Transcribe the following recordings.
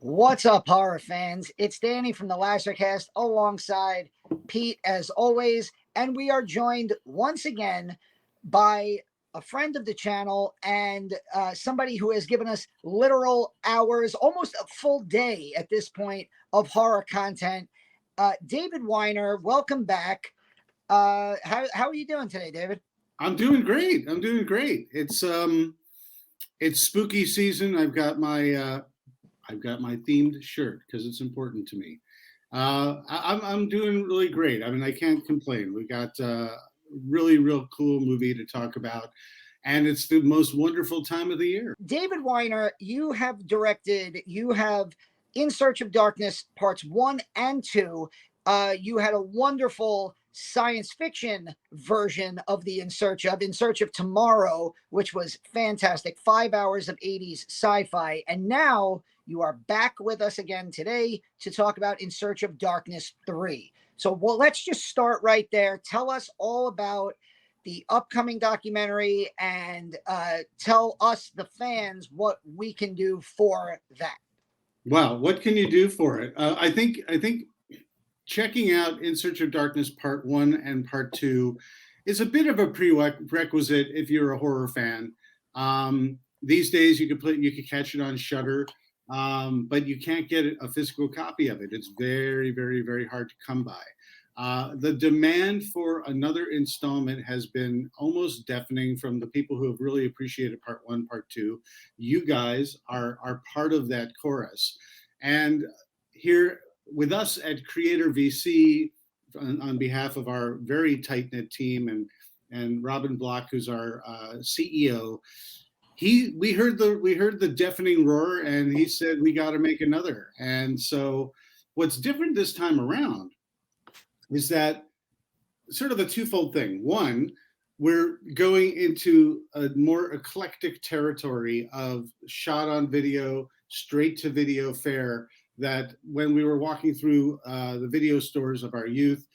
What's up, horror fans? It's Danny from the Lasercast alongside Pete, as always. And we are joined once again by a friend of the channel and somebody who has given us literal hours, almost a full day at this point, of horror content. David Weiner, welcome back. How are you doing today, David? I'm doing great. I'm doing great. It's spooky season. I've got my themed shirt because it's important to me. I'm doing really great. I mean, I can't complain. We got a really real cool movie to talk about, and it's the most wonderful time of the year. David Weiner, you have directed, you have In Search of Darkness parts 1 and 2. You had a wonderful science fiction version of the In Search of Tomorrow, which was fantastic. 5 hours of 80s sci-fi. And now you are back with us again today to talk about In Search of Darkness 3. So, well, let's just start right there. Tell us all about the upcoming documentary and tell us, the fans, what we can do for that. Wow, what can you do for it? I think checking out In Search of Darkness Part 1 and Part 2 is a bit of a prerequisite if you're a horror fan. These days you could catch it on Shudder, but you can't get a physical copy of it. It's very, very, very hard to come by. The demand for another installment has been almost deafening from the people who have really appreciated Part 1, Part 2. You guys are part of that chorus. And here with us at Creator VC, on behalf of our very tight-knit team and Robin Block, who's our CEO, we heard the deafening roar, and he said, we got to make another. And so what's different this time around is that sort of a twofold thing. One, we're going into a more eclectic territory of shot on video, straight to video fare, that when we were walking through the video stores of our youth,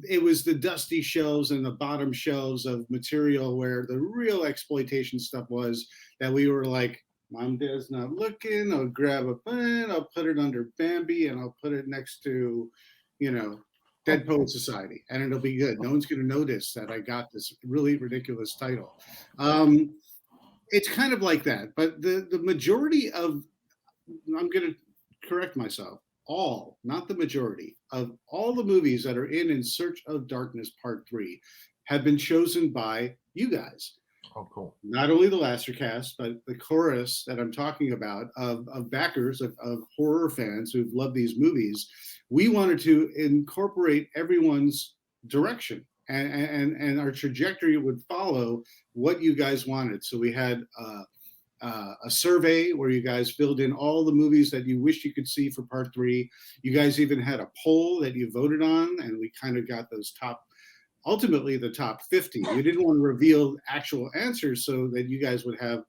it was the dusty shelves and the bottom shelves of material where the real exploitation stuff was, that we were like, Mom, Dad's not looking, I'll grab a pen, I'll put it under Bambi, and I'll put it next to, Dead Poet Society, and it'll be good. No one's going to notice that I got this really ridiculous title. It's kind of like that, but the majority of, I'm going to correct myself, not the majority, of all the movies that are in Search of Darkness Part 3 have been chosen by you guys. Oh, cool. Not only the Lasercast, but the chorus that I'm talking about of backers, of horror fans who've loved these movies. We wanted to incorporate everyone's direction, and our trajectory would follow what you guys wanted. So we had a survey where you guys filled in all the movies that you wish you could see for Part 3. You guys even had a poll that you voted on, and we kind of got those ultimately the top 50. We didn't want to reveal actual answers so that you guys would have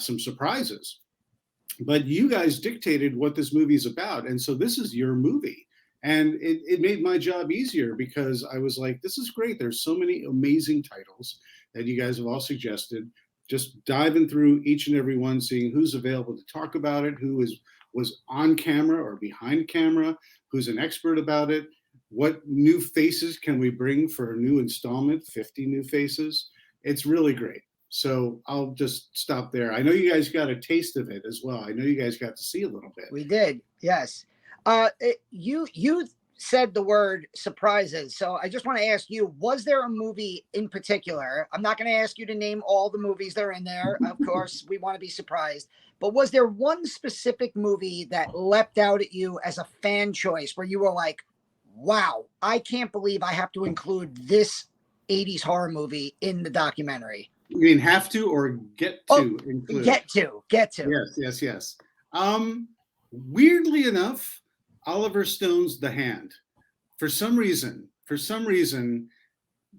some surprises. But you guys dictated what this movie is about, and so this is your movie. And it made my job easier, because I was like, this is great. There's so many amazing titles that you guys have all suggested. Just diving through each and every one, seeing who's available to talk about it, who was on camera or behind camera, who's an expert about it. What new faces can we bring for a new installment? 50 new faces. It's really great. So I'll just stop there. I know you guys got a taste of it as well. I know you guys got to see a little bit. We did, yes. You said the word surprises. So I just want to ask you, was there a movie in particular? I'm not going to ask you to name all the movies that are in there. Of course, we want to be surprised. But was there one specific movie that leapt out at you as a fan choice where you were like, wow, I can't believe I have to include this 80s horror movie in the documentary? You mean have to or get to include? Get to. Yes. Weirdly enough, Oliver Stone's The Hand. For some reason,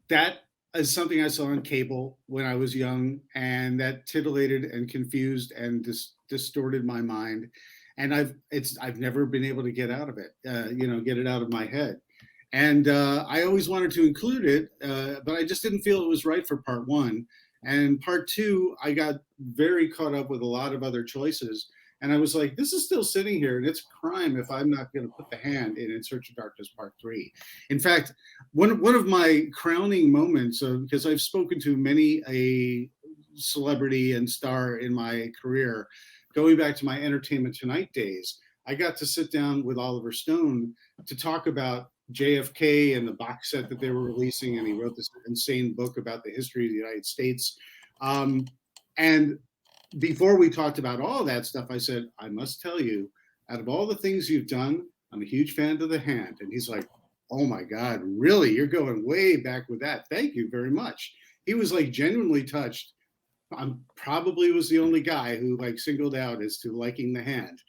that is something I saw on cable when I was young, and that titillated and confused and distorted my mind. And I've never been able to get out of it, get it out of my head. And I always wanted to include it, but I just didn't feel it was right for Part 1. And Part 2, I got very caught up with a lot of other choices. And I was like, this is still sitting here, and it's a crime if I'm not going to put the hand in Search of Darkness Part 3. In fact, one of my crowning moments, because I've spoken to many a celebrity and star in my career, going back to my Entertainment Tonight days, I got to sit down with Oliver Stone to talk about JFK and the box set that they were releasing, and he wrote this insane book about the history of the United States. And before we talked about all that stuff, I said, I must tell you, out of all the things you've done, I'm a huge fan of The Hand. And he's like, oh my God, really? You're going way back with that. Thank you very much. He was like genuinely touched. I probably was the only guy who like singled out as to liking The Hand.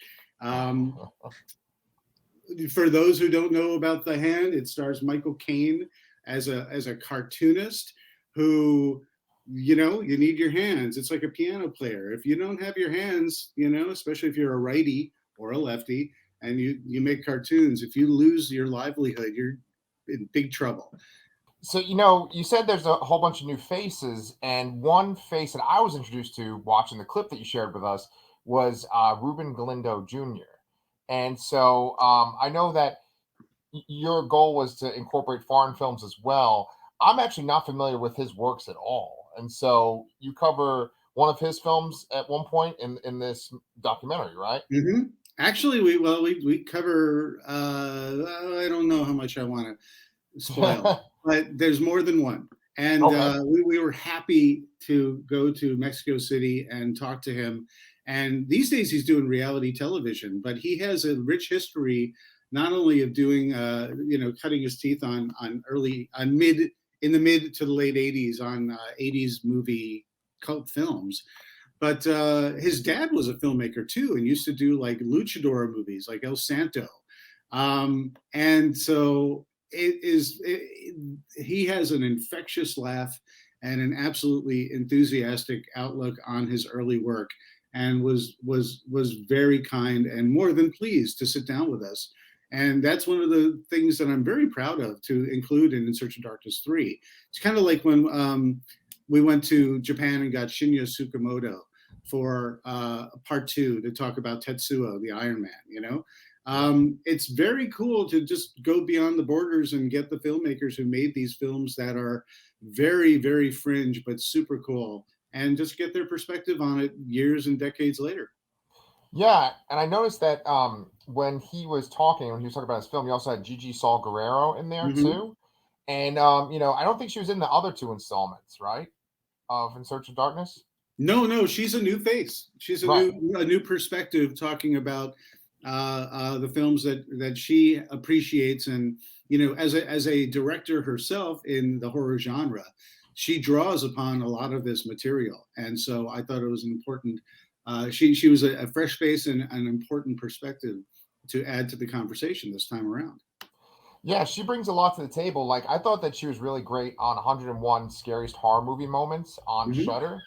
For those who don't know about The Hand, it stars Michael Caine as a cartoonist who, you know, you need your hands. It's like a piano player. If you don't have your hands, you know, especially if you're a righty or a lefty and you make cartoons, if you lose your livelihood, you're in big trouble. So, you know, you said there's a whole bunch of new faces, and one face that I was introduced to watching the clip that you shared with us was Ruben Galindo Jr. And so I know that your goal was to incorporate foreign films as well. I'm actually not familiar with his works at all. And so you cover one of his films at one point in this documentary, right? Mm-hmm. Actually, we cover, I don't know how much I want to spoil, but there's more than one. And okay. We were happy to go to Mexico City and talk to him. And these days he's doing reality television, but he has a rich history, not only of doing, you know, cutting his teeth in the mid to the late 80s on 80s movie cult films. But his dad was a filmmaker too, and used to do like luchador movies like El Santo. And so he has an infectious laugh and an absolutely enthusiastic outlook on his early work, and was very kind and more than pleased to sit down with us. And that's one of the things that I'm very proud of to include in Search of Darkness 3. It's kind of like when we went to Japan and got Shinya Tsukamoto for part 2 to talk about Tetsuo, the Iron Man, you know? It's very cool to just go beyond the borders and get the filmmakers who made these films that are very, very fringe, but super cool, and just get their perspective on it years and decades later. Yeah, and I noticed that when he was talking about his film, he also had Gigi Saul Guerrero in there too. And you know, I don't think she was in the other 2 installments, right? Of In Search of Darkness. No, she's a new face. She's a new perspective, talking about the films that she appreciates. And you know, as a director herself in the horror genre, she draws upon a lot of this material. And so I thought it was important. She was a fresh face and an important perspective to add to the conversation this time around. Yeah, she brings a lot to the table. Like, I thought that she was really great on 101 Scariest Horror Movie Moments on Shudder.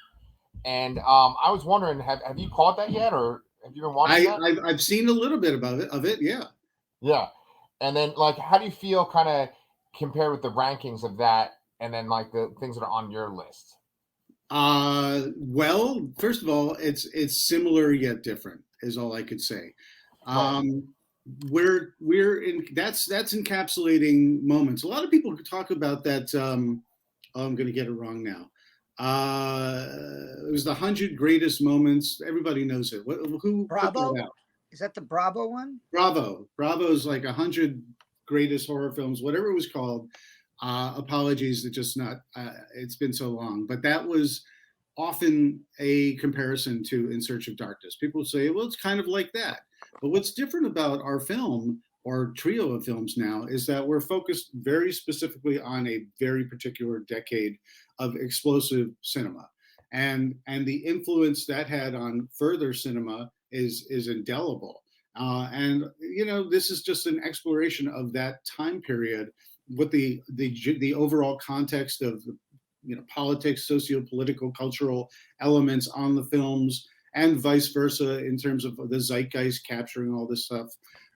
And I was wondering, have you caught that yet, or have you been watching that? I've seen a little bit of it, yeah. Yeah. And then, like, how do you feel kind of compared with the rankings of that, and then like the things that are on your list? Well, first of all, it's similar yet different is all I could say. We're in that's encapsulating moments. A lot of people talk about that. I'm going to get it wrong now. It was the 100 greatest moments. Everybody knows it. Who Bravo? Is that the Bravo one? Bravo is like 100 greatest horror films, whatever it was called. Apologies, it's just not. It's been so long, but that was often a comparison to In Search of Darkness. People say, well, it's kind of like that. But what's different about our film, or trio of films now, is that we're focused very specifically on a very particular decade of explosive cinema. And the influence that had on further cinema is indelible. And, you know, this is just an exploration of that time period with the overall context of, you know, politics, socio-political, cultural elements on the films, and vice versa in terms of the zeitgeist capturing all this stuff.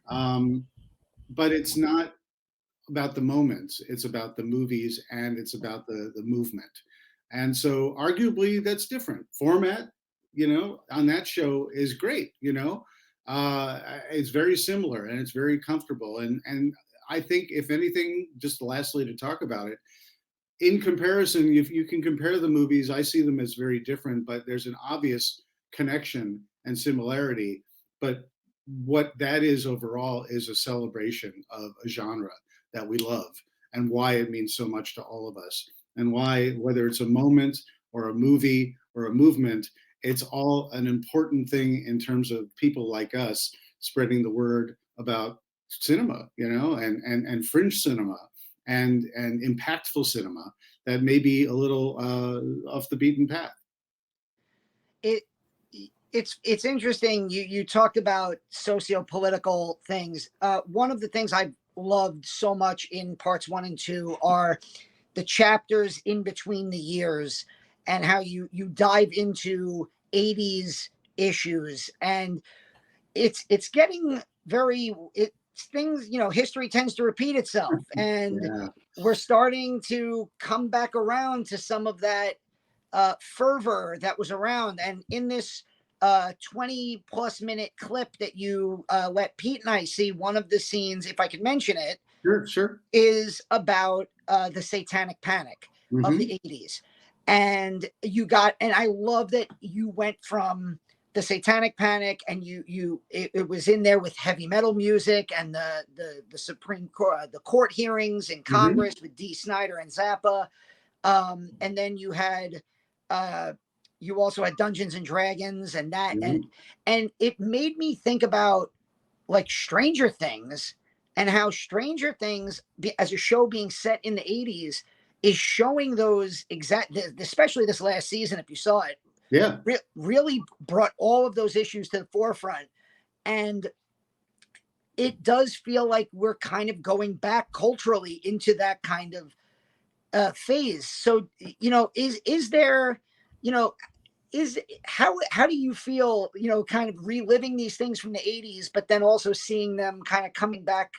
But it's not about the moments, it's about the movies, and it's about the movement. And so arguably that's different. Format, on that show is great. It's very similar and it's very comfortable. And I think, if anything, just lastly to talk about it, in comparison, if you can compare the movies, I see them as very different, but there's an obvious connection and similarity. But what that is overall is a celebration of a genre that we love, and why it means so much to all of us, and why, whether it's a moment or a movie or a movement, it's all an important thing in terms of people like us spreading the word about cinema, and fringe cinema and impactful cinema that may be a little off the beaten path. It it's interesting. You talked about socio-political things. One of the things I've loved so much in parts 1 and 2 are the chapters in between the years, and how you dive into 80s issues, and it's getting very it's things, history tends to repeat itself, and Yeah. we're starting to come back around to some of that fervor that was around. And in this 20 plus minute clip that you let Pete and I see, one of the scenes, if I could mention it, Sure. is about the Satanic Panic of the 80s. And and I love that you went from the Satanic Panic, and it was in there with heavy metal music and the Supreme Court, the court hearings in Congress with D. Snyder and Zappa. And then you also had Dungeons and Dragons and that, and it made me think about like Stranger Things, and how Stranger Things, as a show being set in the 80s, is showing those especially this last season, if you saw it, really brought all of those issues to the forefront. And it does feel like we're kind of going back culturally into that kind of phase. So, is there, is how do you feel, kind of reliving these things from the 80s, but then also seeing them kind of coming back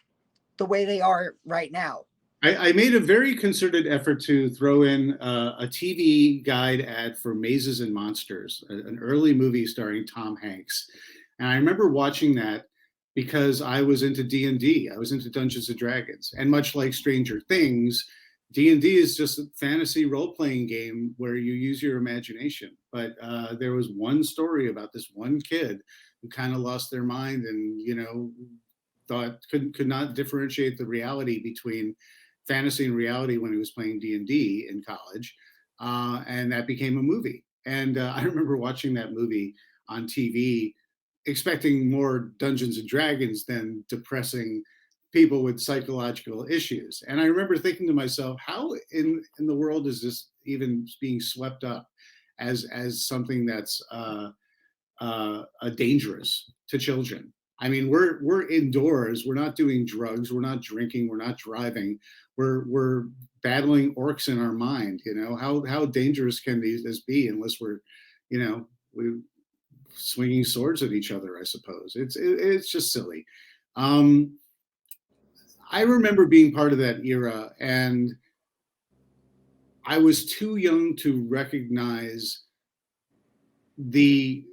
the way they are right now? I made a very concerted effort to throw in a TV guide ad for Mazes and Monsters, an early movie starring Tom Hanks. And I remember watching that because I was into D&D. I was into Dungeons and Dragons. And much like Stranger Things, D&D is just a fantasy role-playing game where you use your imagination. But there was one story about this one kid who kind of lost their mind and, thought could not differentiate the reality between fantasy and reality when he was playing D&D in college. And that became a movie. And I remember watching that movie on TV, expecting more Dungeons and Dragons than depressing people with psychological issues. And I remember thinking to myself, how in the world is this even being swept up as something that's dangerous to children? I mean, we're indoors. We're not doing drugs. We're not drinking. We're not driving. We're battling orcs in our mind. How dangerous can this be unless we're swinging swords at each other? I suppose it's just silly. I remember being part of that era, and I was too young to recognize the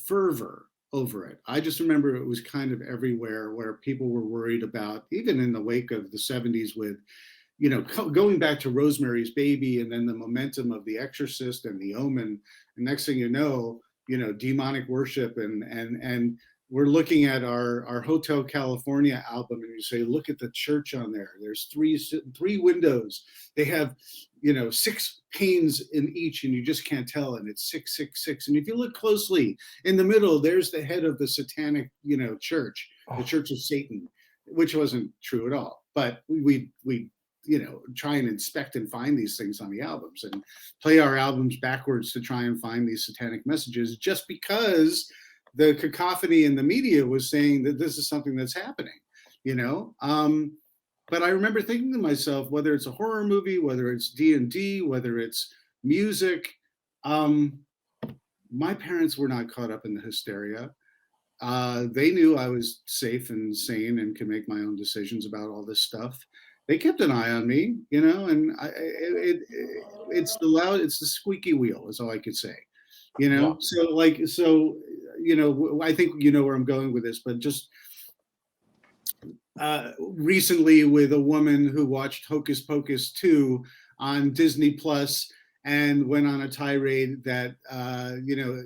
fervor over it. I just remember it was kind of everywhere, where people were worried about, even in the wake of the 70s with, going back to Rosemary's Baby, and then the momentum of The Exorcist and The Omen. And next thing you know, demonic worship, and we're looking at our Hotel California album, and you say, look at the church on there. There's three windows. They have, 6 panes in each, and you just can't tell. And it's 666. And if you look closely in the middle, there's the head of the satanic, church, the Church of Satan, which wasn't true at all. But we try and inspect and find these things on the albums, and play our albums backwards to try and find these satanic messages, just because the cacophony in the media was saying that this is something that's happening, But I remember thinking to myself, whether it's a horror movie, whether it's D&D, whether it's music, my parents were not caught up in the hysteria. They knew I was safe and sane and could make my own decisions about all this stuff. They kept an eye on me, and it's the squeaky wheel is all I could say. you know. Yeah. So you know, I think you know where I'm going with this, but just recently with a woman who watched Hocus Pocus 2 on Disney Plus and went on a tirade that you know,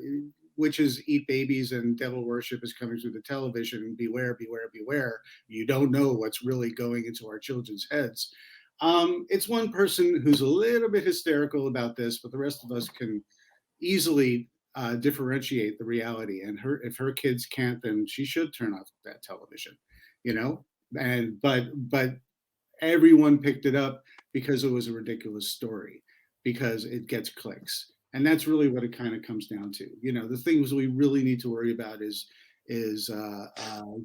witches eat babies and devil worship is coming through the television, and beware, beware, beware. You don't know what's really going into our children's heads. It's one person who's a little bit hysterical about this, but the rest of us can easily differentiate the reality. And if her kids can't, then she should turn off that television, you know. And but everyone picked it up because it was a ridiculous story, because it gets clicks, and that's really what it kind of comes down to. You know, the things we really need to worry about is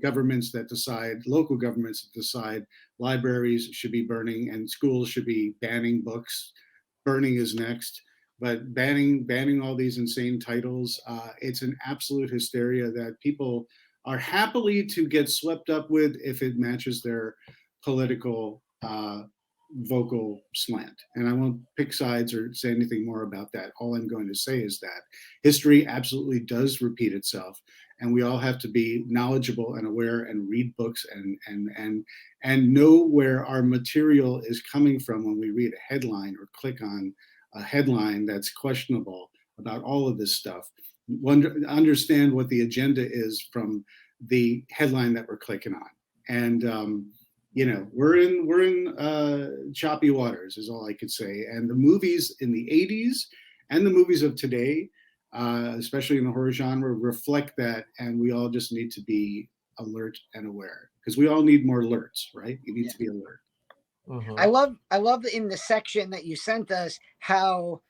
governments that decide, local governments that decide libraries should be burning and schools should be banning books. Burning is next, but banning all these insane titles, it's an absolute hysteria that people are happily to get swept up with if it matches their political vocal slant. And I won't pick sides or say anything more about that. All I'm going to say is that history absolutely does repeat itself, and we all have to be knowledgeable and aware and read books and know where our material is coming from when we read a headline or click on a headline that's questionable about all of this stuff. Understand what the agenda is from the headline that we're clicking on. And you know, we're in choppy waters is all I could say. And the movies in the 80s and the movies of today, especially in the horror genre, reflect that. And we all just need to be alert and aware, because we all need more alerts, right? You need to be alert. Mm-hmm. I love in the section that you sent us how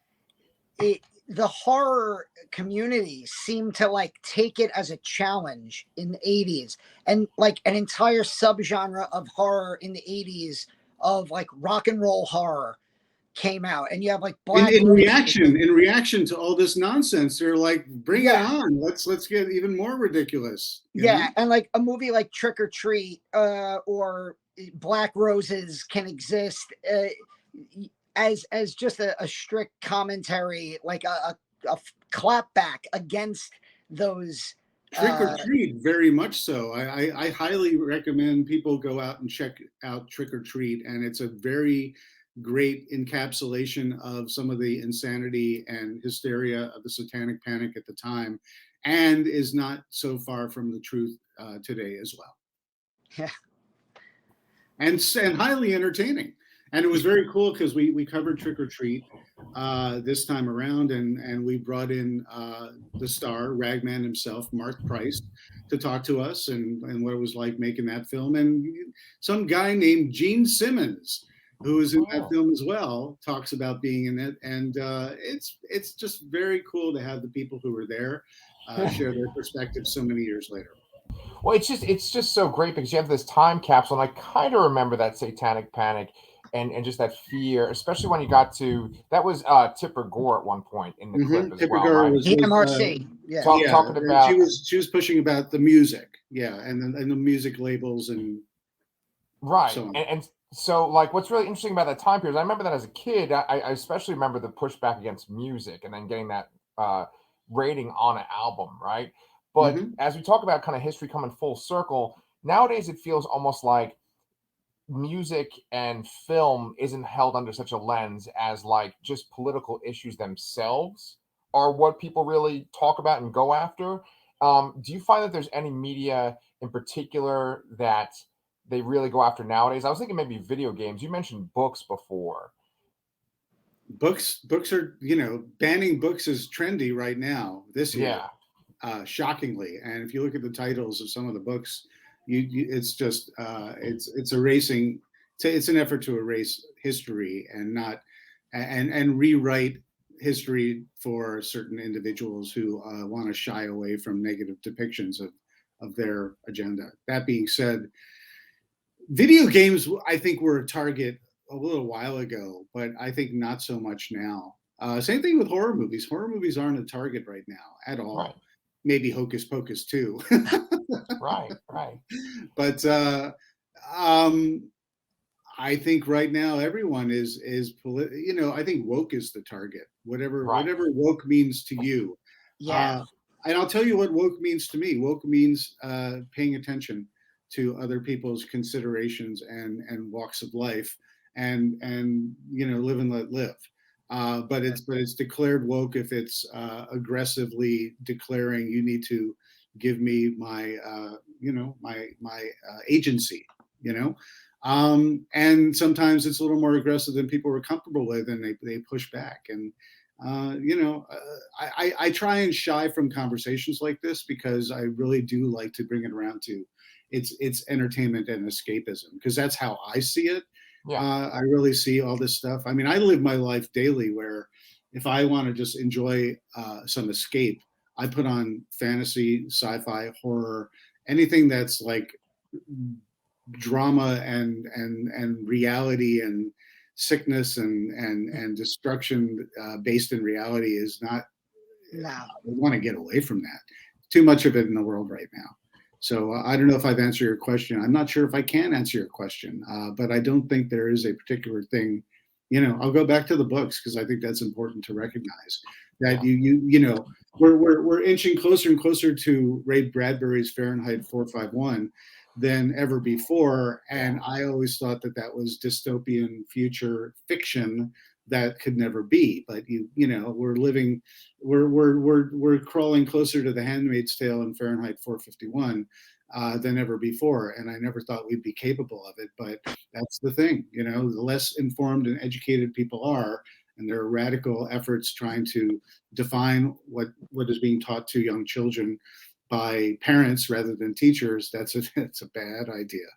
the horror community seemed to like take it as a challenge in the 80s, and like an entire subgenre of horror in the 80s of like rock and roll horror came out, and you have like Black in Roses. reaction to all this nonsense, they're like, bring it on, let's get even more ridiculous, you know? And like a movie like Trick or Treat or Black Roses can exist as just a strict commentary, like a clapback against those. Trick or Treat, very much so. I highly recommend people go out and check out Trick or Treat, and it's a very great encapsulation of some of the insanity and hysteria of the Satanic Panic at the time, and is not so far from the truth today as well. Yeah. And highly entertaining. And it was very cool because we covered Trick or Treat this time around, and we brought in the star, Ragman himself, Mark Price, to talk to us and what it was like making that film. And some guy named Gene Simmons, who is in that film as well, talks about being in it. And it's just very cool to have the people who were there share their perspective so many years later. Well, it's just so great because you have this time capsule, and I kind of remember that Satanic Panic and just that fear, especially when you got to that was Tipper Gore at one point in the clip as Tipper well, Gore right? was DMRC, talking about she was pushing about the music, and the music labels and right, so on. And so like what's really interesting about that time period, I remember that as a kid, I especially remember the pushback against music and then getting that rating on an album, right? But as we talk about kind of history coming full circle, nowadays it feels almost like music and film isn't held under such a lens as like just political issues themselves are what people really talk about and go after. Do you find that there's any media in particular that they really go after nowadays? I was thinking maybe video games. You mentioned books before. Books are, you know, banning books is trendy right now this year. Shockingly. And if you look at the titles of some of the books, it's just it's erasing. It's an effort to erase history and not and rewrite history for certain individuals who want to shy away from negative depictions of their agenda. That being said, video games, I think, were a target a little while ago, but I think not so much now. Same thing with horror movies. Horror movies aren't a target right now at all. Right. Maybe Hocus Pocus too. Right. But I think right now everyone is you know, I think woke is the target. Whatever woke means to you. Yeah. And I'll tell you what woke means to me. Woke means paying attention to other people's considerations and walks of life, and live and let live. But it's declared woke if it's aggressively declaring you need to give me my my agency. And sometimes it's a little more aggressive than people were comfortable with, and they push back. And I try and shy from conversations like this because I really do like to bring it around to it's entertainment and escapism, because that's how I see it. Yeah. I really see all this stuff. I mean, I live my life daily where if I want to just enjoy some escape, I put on fantasy, sci-fi, horror, anything that's like drama and reality and sickness and destruction based in reality is not. No. I want to get away from that. Too much of it in the world right now. So I don't know if I've answered your question. I'm not sure if I can answer your question, but I don't think there is a particular thing. I'll go back to the books because I think that's important to recognize that we're inching closer and closer to Ray Bradbury's Fahrenheit 451 than ever before, and I always thought that was dystopian future fiction that could never be. But we're living, we're crawling closer to The Handmaid's Tale and Fahrenheit 451 than ever before, and I never thought we'd be capable of it. But that's the thing, the less informed and educated people are, and there are radical efforts trying to define what is being taught to young children by parents rather than teachers. That's a bad idea.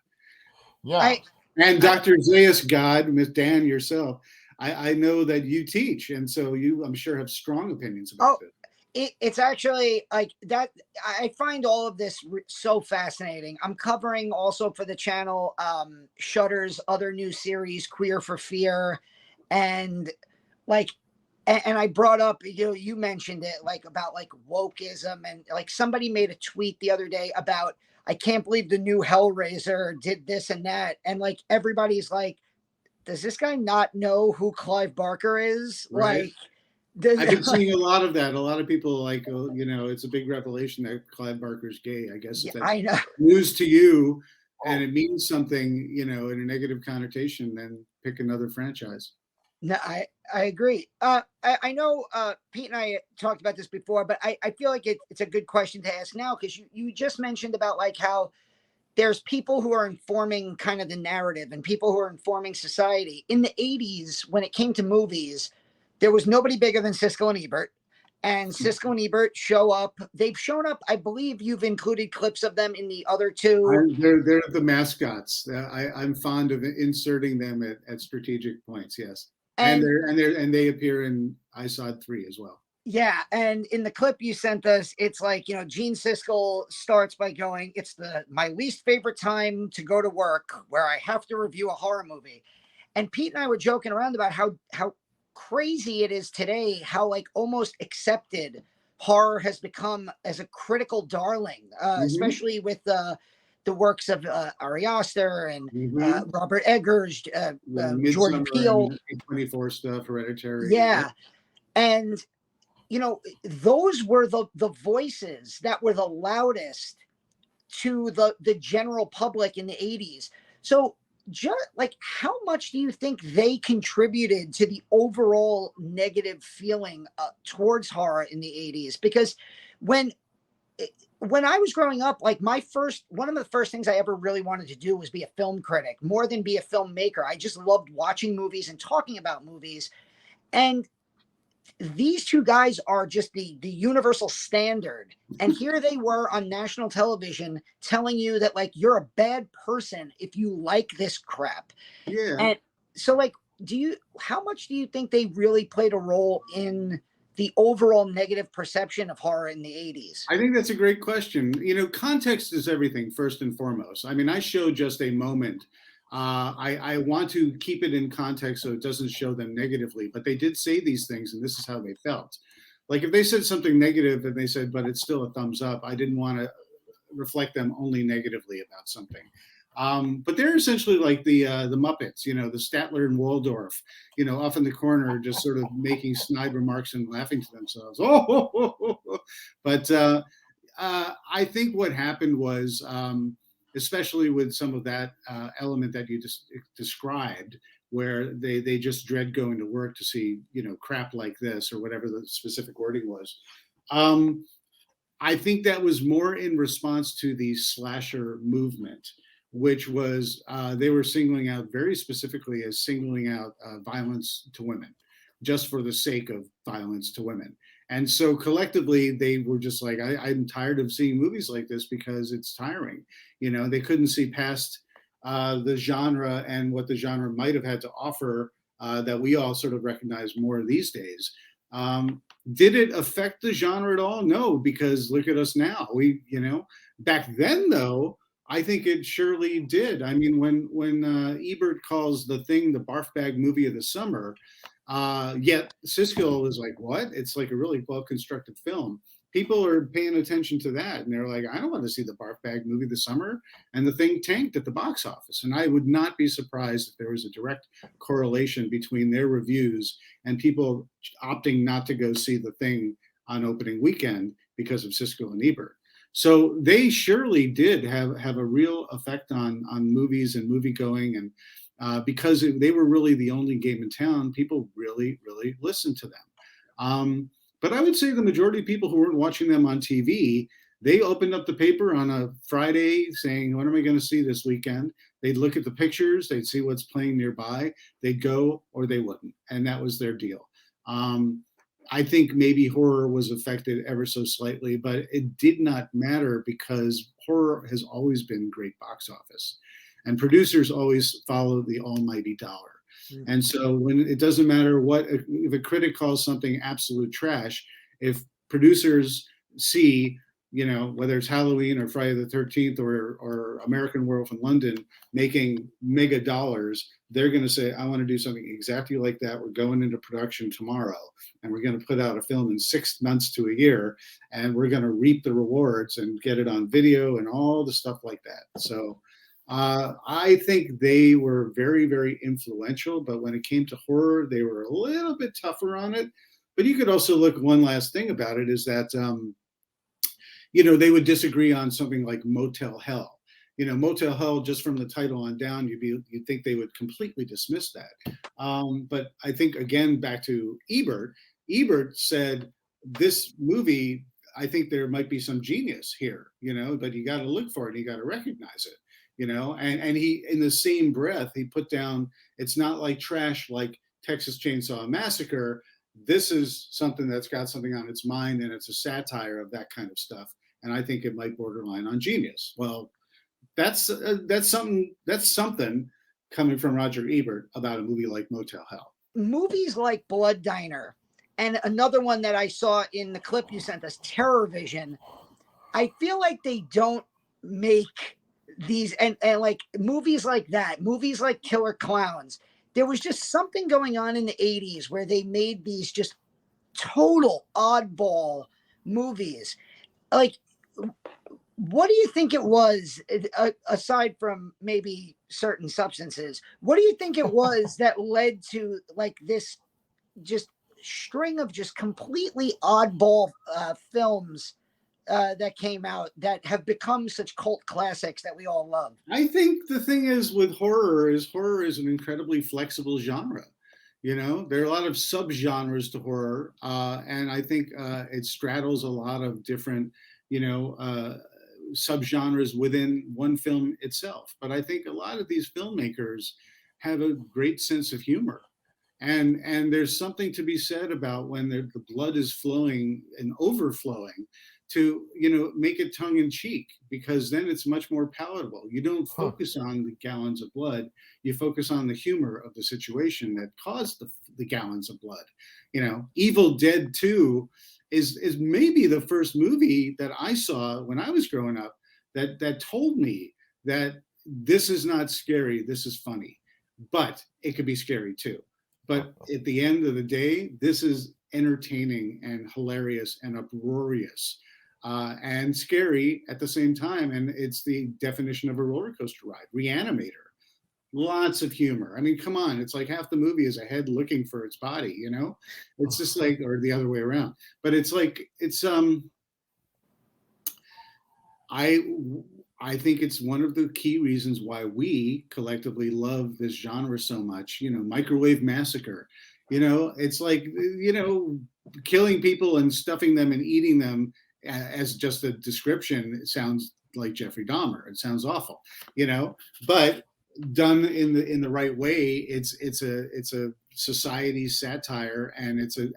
Yeah. And Dr. Zayas God, Miss Dan, yourself, I know that you teach, and so you, I'm sure, have strong opinions about this. It's actually like that. I find all of this so fascinating. I'm covering also for the channel Shudder's other new series, Queer for Fear, and like, and I brought up, you mentioned it, like about like wokeism, and like somebody made a tweet the other day about, I can't believe the new Hellraiser did this and that, and like everybody's like, does this guy not know who Clive Barker is? Right. Like, I've been seeing a lot of that. A lot of people like, it's a big revelation that Clive Barker's gay. I guess if I know. News to you, and it means something, in a negative connotation, then pick another franchise. No, I agree. I know Pete and I talked about this before, but I feel like it's a good question to ask now, because you just mentioned about like how there's people who are informing kind of the narrative and people who are informing society. In the 80s, when it came to movies, there was nobody bigger than Siskel and Ebert. And Siskel and Ebert show up. They've shown up. I believe you've included clips of them in the other two. They're the mascots. I'm fond of inserting them at strategic points. Yes, and they appear in ISOD 3 as well. Yeah, and in the clip you sent us, it's like, Gene Siskel starts by going, it's my least favorite time to go to work where I have to review a horror movie. And Pete and I were joking around about how crazy it is today, how like almost accepted horror has become as a critical darling, especially with the works of Ari Aster and Robert Eggers, Jordan Peele. 24 stuff, Hereditary. Yeah. And those were the voices that were the loudest to the general public in the 80s. So just like, how much do you think they contributed to the overall negative feeling towards horror in the 80s? Because when I was growing up, like one of the first things I ever really wanted to do was be a film critic more than be a filmmaker. I just loved watching movies and talking about movies. And these two guys are just the universal standard. And here they were on national television telling you that like you're a bad person if you like this crap. Yeah. And so like, how much do you think they really played a role in the overall negative perception of horror in the 80s? I think that's a great question. Context is everything, first and foremost. I mean, I show just a moment. I want to keep it in context so it doesn't show them negatively, but they did say these things and this is how they felt. Like if they said something negative and they said, but it's still a thumbs up, I didn't want to reflect them only negatively about something. But they're essentially like the Muppets, you know, the Statler and Waldorf, you know, off in the corner, just sort of making snide remarks and laughing to themselves. But I think what happened was, especially with some of that element that you just described, where they just dread going to work to see, you know, crap like this or whatever the specific wording was. I think that was more in response to the slasher movement, which was they were singling out very specifically as singling out violence to women, just for the sake of violence to women. And so collectively, they were just like, I'm tired of seeing movies like this because it's tiring. You know, they couldn't see past the genre and what the genre might have had to offer that we all sort of recognize more these days. Did it affect the genre at all? No, because look at us now. We, you know, back then though, I think it surely did. I mean, when Ebert calls The Thing the barf bag movie of the summer, yet Siskel was like, what? It's like a really well-constructed film. People are paying attention to that, and they're like, I don't want to see the barf bag movie of the summer. And The Thing tanked at the box office. And I would not be surprised if there was a direct correlation between their reviews and people opting not to go see The Thing on opening weekend because of Siskel and Ebert. So they surely did have a real effect on movies and movie going, and because they were really the only game in town, people really listened to them. But I would say the majority of people who weren't watching them on TV, they opened up the paper on a Friday saying, what am I going to see this weekend? They'd look at the pictures, they'd see what's playing nearby, they'd go or they wouldn't, and that was their deal. I think maybe horror was affected ever so slightly, but it did not matter because horror has always been great box office, and producers always follow the almighty dollar. Mm-hmm. And so when it doesn't matter what, if a critic calls something absolute trash, if producers see, you know, whether it's Halloween or Friday the 13th or American Werewolf in London making mega dollars, they're going to say, I want to do something exactly like that. We're going into production tomorrow, and we're going to put out a film in 6 months to a year, and we're going to reap the rewards and get it on video and all the stuff like that. So I think they were very influential, but when it came to horror, they were a little bit tougher on it. But you could also look, one last thing about it is that, you know, they would disagree on something like Motel Hell. You know, Motel Hell, just from the title on down, you'd think they would completely dismiss that. But I think, again, back to Ebert, Ebert said, this movie, I think there might be some genius here, you know, but you got to look for it, you got to recognize it. You know, and he, in the same breath, he put down, it's not like trash like Texas Chainsaw Massacre. This is something that's got something on its mind, and it's a satire of that kind of stuff. And I think it might borderline on genius. Well, that's something coming from Roger Ebert about a movie like Motel Hell. Movies like Blood Diner, and another one that I saw in the clip you sent us, Terror Vision, I feel like they don't make these, and like movies like that, movies like Killer Clowns, there was just something going on in the 80s where they made these just total oddball movies. Like, what do you think it was, aside from maybe certain substances, what do you think it was that led to like this just string of just completely oddball films that came out that have become such cult classics that we all love? I think the thing is with horror is an incredibly flexible genre. You know, there are a lot of subgenres to horror, and I think it straddles a lot of different, you know, subgenres within one film itself. But I think a lot of these filmmakers have a great sense of humor. And there's something to be said about when the blood is flowing and overflowing, to, you know, make it tongue in cheek, because then it's much more palatable. You don't focus on the gallons of blood, you focus on the humor of the situation that caused the gallons of blood. You know, Evil Dead 2 is maybe the first movie that I saw when I was growing up that told me that this is not scary, this is funny, but it could be scary too. But at the end of the day, this is entertaining and hilarious and uproarious. and scary at the same time. And it's the definition of a roller coaster ride. Reanimator. Lots of humor. I mean, come on, it's like half the movie is a head looking for its body, you know? It's just like, or the other way around. But it's like, it's I think it's one of the key reasons why we collectively love this genre so much. You know, Microwave Massacre. You know, it's like, you know, killing people and stuffing them and eating them as just a description. It sounds like Jeffrey Dahmer. It sounds awful, you know, but done in the right way, it's a society satire, and it's a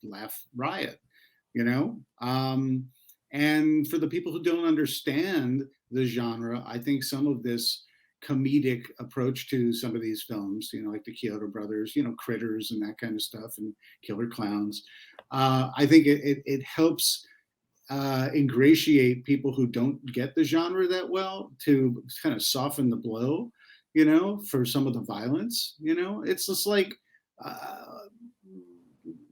laugh riot, you know. And for the people who don't understand the genre, I think some of this comedic approach to some of these films, you know, like the Kyoto Brothers, you know, Critters and that kind of stuff, and Killer Clowns, I think it helps ingratiate people who don't get the genre that well, to kind of soften the blow, you know, for some of the violence. You know, it's just like,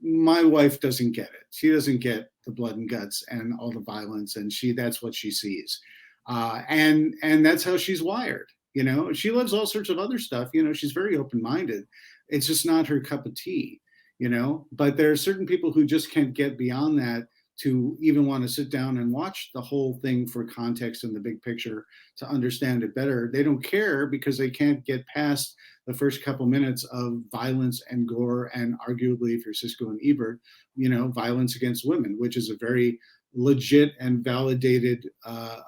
my wife doesn't get it. She doesn't get the blood and guts and all the violence, and that's what she sees, and that's how she's wired. You know, she loves all sorts of other stuff. You know, she's very open-minded. It's just not her cup of tea. You know, but there are certain people who just can't get beyond that to even want to sit down and watch the whole thing for context and the big picture to understand it better. They don't care because they can't get past the first couple minutes of violence and gore, and arguably, if you're Siskel and Ebert, you know, violence against women, which is a very legit and validated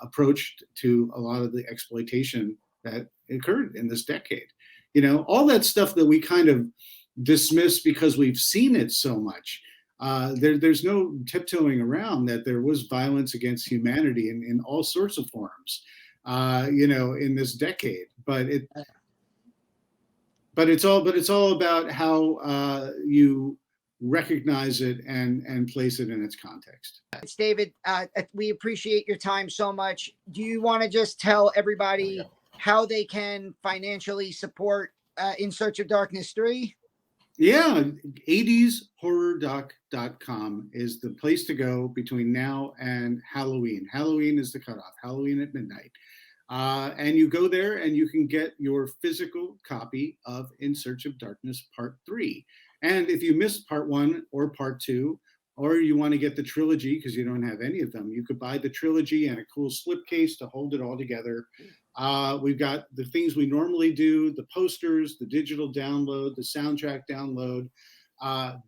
approach to a lot of the exploitation that occurred in this decade. You know, all that stuff that we kind of dismiss because we've seen it so much. There's no tiptoeing around that there was violence against humanity in all sorts of forms, you know, in this decade. But it's all about how you recognize it and place it in its context. It's David. We appreciate your time so much. Do you want to just tell everybody how they can financially support In Search of Darkness 3? Yeah, 80shorrordoc.com is the place to go between now and Halloween. Halloween is the cutoff, Halloween at midnight. And you go there and you can get your physical copy of In Search of Darkness Part 3. And if you missed Part 1 or Part 2, or you want to get the trilogy because you don't have any of them, you could buy the trilogy and a cool slipcase to hold it all together. We've got the things we normally do, the posters, the digital download, the soundtrack download.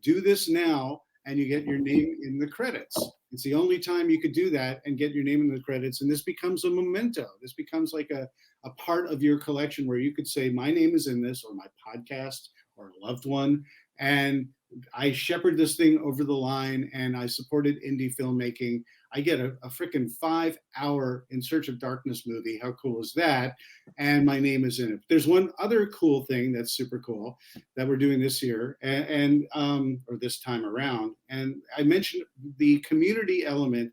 Do this now and you get your name in the credits. It's the only time you could do that and get your name in the credits. And this becomes a memento. This becomes like a part of your collection where you could say, my name is in this, or my podcast, or a loved one. And I shepherd this thing over the line, and I supported indie filmmaking. I get a freaking 5-hour In Search of Darkness movie. How cool is that? And my name is in it. There's one other cool thing that's super cool that we're doing this year or this time around. And I mentioned the community element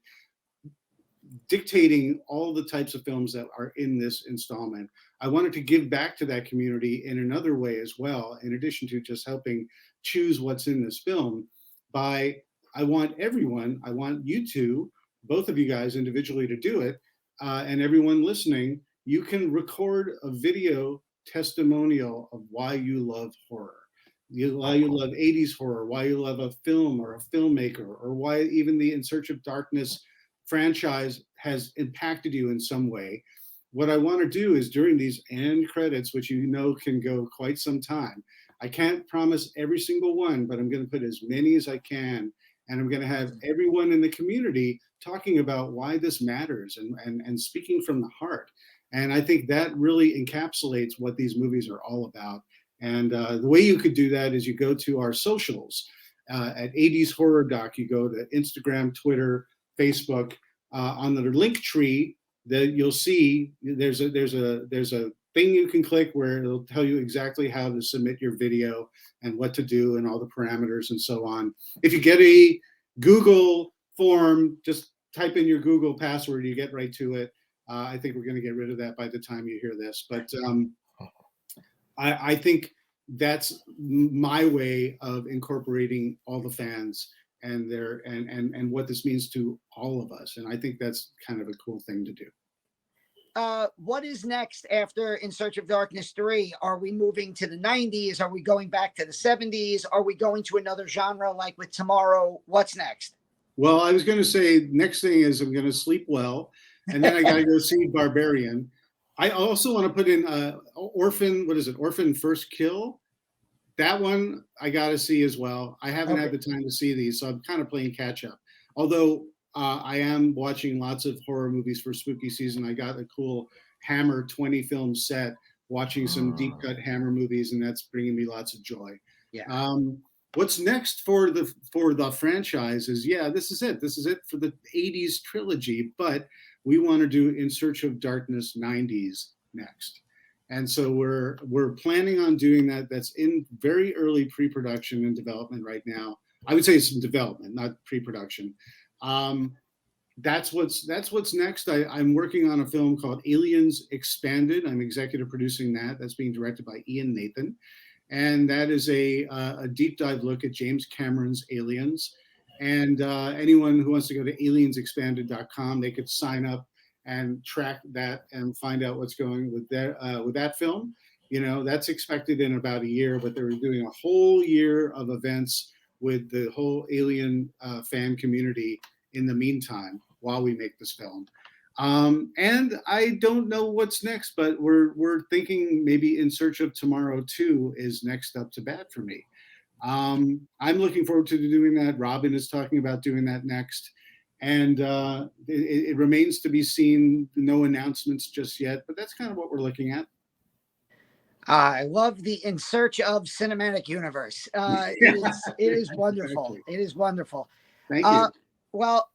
dictating all the types of films that are in this installment. I wanted to give back to that community in another way as well, in addition to just helping choose what's in this film. I want you two, both of you guys individually, to do it, and everyone listening, you can record a video testimonial of why you love horror, why you love 80s horror, why you love a film or a filmmaker, or why even the In Search of Darkness franchise has impacted you in some way. What I want to do is, during these end credits, which you know can go quite some time, I can't promise every single one, but I'm going to put as many as I can. And I'm going to have everyone in the community talking about why this matters and speaking from the heart. And I think that really encapsulates what these movies are all about. And the way you could do that is you go to our socials at 80s Horror Doc. You go to Instagram, Twitter, Facebook. On the link tree, that you'll see there's a thing you can click where it'll tell you exactly how to submit your video and what to do and all the parameters and so on. If you get a Google form, just type in your Google password, you get right to it. I think we're going to get rid of that by the time you hear this, but I think that's my way of incorporating all the fans and what this means to all of us. And I think that's kind of a cool thing to do. What is next after In Search of Darkness 3? Are we moving to the 90s? Are we going back to the 70s? Are we going to another genre like with Tomorrow? What's next? Well, I was going to say next thing is I'm going to sleep well, and then I got to go see Barbarian. I also want to put in Orphan. What is it? Orphan First Kill. That one I got to see as well. I haven't had the time to see these, so I'm kind of playing catch up. Although I am watching lots of horror movies for spooky season. I got a cool Hammer 20 film set, watching some deep cut Hammer movies, and that's bringing me lots of joy. Yeah. What's next for the franchise is, this is it. This is it for the 80s trilogy, but we want to do In Search of Darkness 90s next. And so we're planning on doing that. That's in very early pre-production and development right now. I would say it's in development, not pre-production. That's what's next. I'm working on a film called Aliens Expanded. I'm executive producing that. That's being directed by Ian Nathan. And that is a deep dive look at James Cameron's Aliens. And anyone who wants to go to aliensexpanded.com, they could sign up and track that and find out what's going with that film. You know, that's expected in about a year, but they're doing a whole year of events with the whole Alien fan community in the meantime while we make this film. And I don't know what's next, but we're thinking maybe In Search of Tomorrow 2 is next up to bat for me. I'm looking forward to doing that. Robin is talking about doing that next. And it remains to be seen. No announcements just yet, but that's kind of what we're looking at. I love the In Search of Cinematic Universe. It is wonderful. Exactly. It is wonderful. Thank you. Well,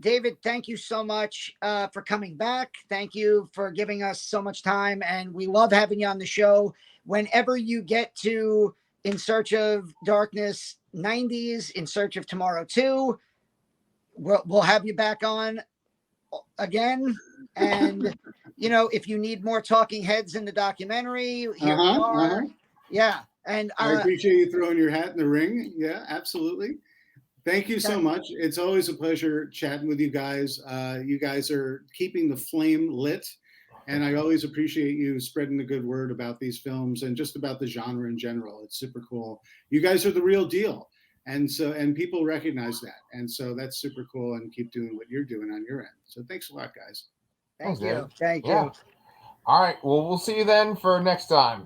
David, thank you so much for coming back. Thank you for giving us so much time. And we love having you on the show. Whenever you get to In Search of Darkness 90s, In Search of Tomorrow 2, we'll have you back on again. And, you know, if you need more talking heads in the documentary, here we are. Yeah. And I appreciate you throwing your hat in the ring. Yeah, absolutely. Thank you so much. It's always a pleasure chatting with you guys. You guys are keeping the flame lit, and I always appreciate you spreading the good word about these films and just about the genre in general. It's super cool. You guys are the real deal, and people recognize that, and so that's super cool. And keep doing what you're doing on your end. So thanks a lot, guys. Thank you. Thank you. All right. Well, we'll see you then for next time.